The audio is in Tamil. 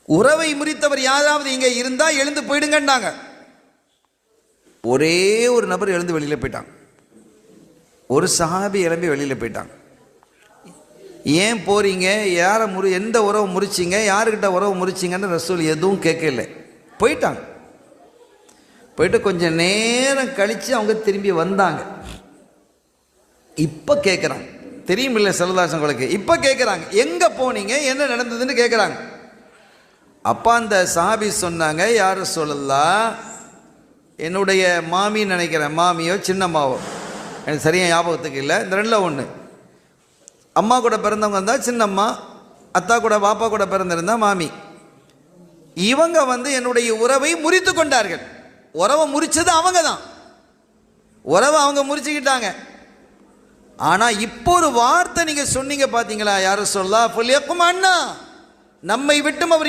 உறவை முறித்தவர் யாராவது இங்கே இருந்தால் எழுந்து போயிடுங்கன்னாங்க. ஒரே ஒரு நபர் எழுந்து வெளியில் போயிட்டாங்க. ஒரு சஹாபி எழும்பி வெளியில் போயிட்டாங்க. ஏன் போறீங்க, யாரை எந்த உறவை முறிச்சிங்க, யாருக்கிட்ட உறவு முறிச்சிங்கன்னு ரசூல் எதுவும் கேட்கல, போயிட்டாங்க. போயிட்டு கொஞ்சம் நேரம் கழித்து அவங்க திரும்பி வந்தாங்க. இப்போ கேட்குறாங்க, தெரியும் இல்லை செல்லதாசங்களுக்கு, இப்போ கேட்குறாங்க எங்கே போனீங்க, என்ன நடந்ததுன்னு கேட்குறாங்க. அப்பா அந்த சஹாபி சொன்னாங்க, யார் சொல்லலாம், என்னுடைய மாமின்னு நினைக்கிறேன், மாமியோ சின்னம்மாவோ எனக்கு சரியாக ஞாபகத்துக்கு இல்லை, இந்த ரெண்டில் ஒன்று. அம்மா கூட பிறந்தவங்க இருந்தால் சின்னம்மா, அத்தா கூட பாப்பா கூட பிறந்திருந்தா மாமி. இவங்க என்னுடைய உறவை முறித்து கொண்டார்கள். உறவை முறிச்சது அவங்க தான், உறவை அவங்க முறிச்சுக்கிட்டாங்க. ஆனால் இப்போ ஒரு வார்த்தை நீங்கள் சொன்னீங்க பார்த்தீங்களா, யாரும் சொல்லா புல்லியக்கும் அண்ணா, நம்மை விட்டும் அவர்